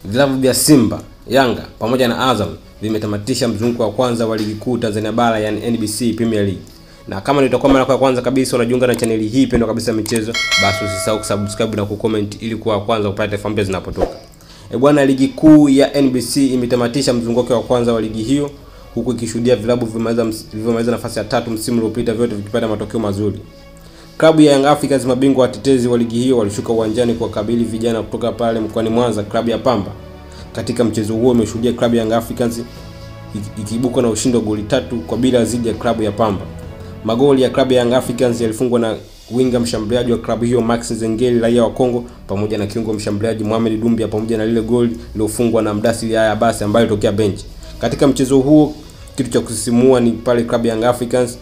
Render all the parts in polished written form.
Vilabu vya Simba, Yanga pamoja na Azam vimetamatisha mzunguko wa kwanza wa ligi kuu Tanzania bara, yani NBC Premier League. Na kama nitakuwa mara ya kwanza kabisa unajiunga na channel hii pendwa kabisa michezo, basi usisahau kusubscribe na kucomment ili kuwa kwanza upate taarifa mpya zinapotoka. Bwana, ligi kuu ya NBC imetamatisha mzunguko wa kwanza wa ligi hiyo, huku ikishuhudia vilabu vilivyomaliza nafasi ya 3 msimu uliopita vyote vikipata matokeo mazuri. Klabu ya Young Africans, mabingwa watetezi wa ligi hiyo, walishuka uwanjani kuwakabili vijana kutoka pale mkoani Mwanza, klabu ya Pamba. Katika mchezo huo umeshuhudia klabu ya Young Africans ikiibuka na ushindi wa goli 3-0 dhidi ya klabu ya Pamba. Magoli ya klabu ya Young Africans yalifungwa na winga mshambuliaji wa klabu hiyo Max Zengeli, raia wa Kongo, pamoja na kiungo mshambuliaji Mohamed Dumbia, pamoja na lile goli lilofungwa na Mdasiri Yaya Basi ambaye alitokea bench. Katika mchezo huo kitu cha kusisimua ni pale klabu ya Young Africans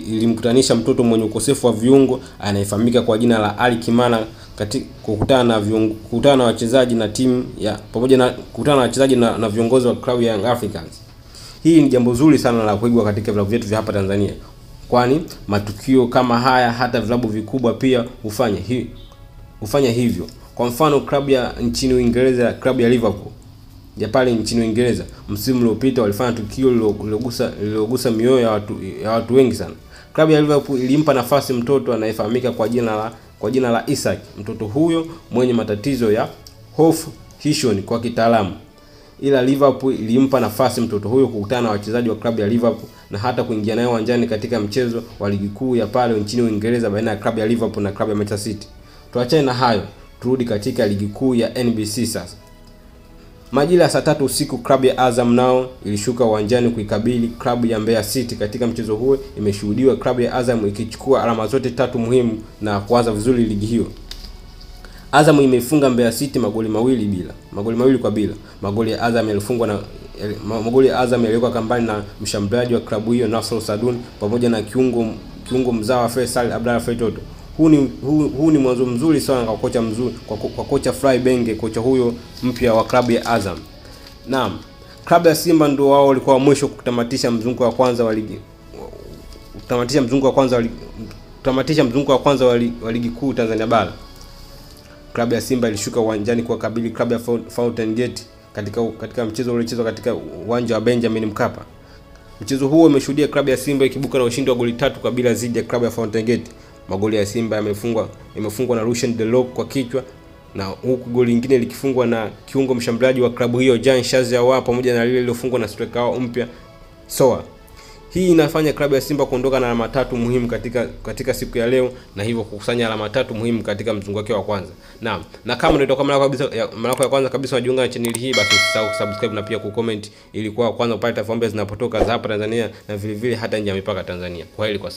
ilimkutanisha mtoto mwenye ukosefu wa viungo anayefahamika kwa jina la Ali Kimana katika kukutana na wachezaji na timu ya pamoja na kukutana na wachezaji na viongozi wa klabu ya Young Africans. Hii ni jambo zuri sana la kuigwa katika vilabu vyetu vya hapa Tanzania, kwani matukio kama haya hata vilabu vikubwa pia hufanya hivyo. Kwa mfano klabu ya nchini Uingereza, klabu ya Liverpool ya pale nchini Uingereza msimu uliopita walifanya tukio lilogusa mioyo ya watu wengi sana. Klabu ya Liverpool ilimpa nafasi mtoto anayefahamika kwa jina la Isaac. Mtoto huyo mwenye matatizo ya Hoff Hishon kwa kitaalamu. Ila Liverpool ilimpa nafasi mtoto huyo kukutana na wachezaji wa klabu ya Liverpool na hata kuingia nayo uwanjani katika mchezo wa ligi kuu ya pale nchini Uingereza baina ya klabu ya Liverpool na klabu ya Manchester City. Tuachane na hayo, turudi katika ligi kuu ya NBC sasa. Majira ya saa 3 usiku klabu ya Azam nao ilishuka uwanjani kuikabili klabu ya Mbeya City. Katika mchezo huo imeshuhudiwa klabu ya Azam ikichukua alama zote 3 muhimu na kuanza vizuri ligi hiyo. Azam imefunga Mbeya City magoli mawili kwa bila. Magoli ya Azam yalikuwa kambani na mshambuliaji wa klabu hiyo Nasr Sadun pamoja na kiungo mzawa Faisal Abdalla Fetoto. Huu ni mwanzo mzuri sana kwa kocha mzuri kwa kocha Fry Benge, kocha huyo mpya wa klabu ya Azam. Naam, klabu ya Simba ndio wao walikuwa wa mwisho kutamatisha mzunguko wa kwanza wa ligi wa ligi kuu Tanzania bara. Klabu ya Simba ilishuka uwanjani kuwakabili klabu ya Fountain Gate katika mchezo uliochezwa katika uwanja wa Benjamin Mkapa. Mchezo huo umeshuhudia klabu ya Simba ikibuka na ushindi wa goli 3-0 dhidi ya klabu ya Fountain Gate. Magoli ya Simba yamefungwa na Rushen Delok kwa kichwa, na huku goli lingine likifungwa na kiungo mshambuliaji wa klabu hiyo Jean Shazia pamoja na lile lilofungwa na striker wao mpya Soa. Hii inafanya klabu ya Simba kuondoka na alama 3 muhimu katika siku ya leo, na hivyo kukusanya alama 3 muhimu katika mzunguko wake wa kwanza. Naam, na kama ndio mara ya kwanza kabisa unajiunga na channel hii, basi usisahau kusubscribe na pia kucomment ili kuwa kwanza upate taarifa mpya zinapotoka za hapa Tanzania na vile vile hata nje ya mipaka Tanzania. Kwaheri kwa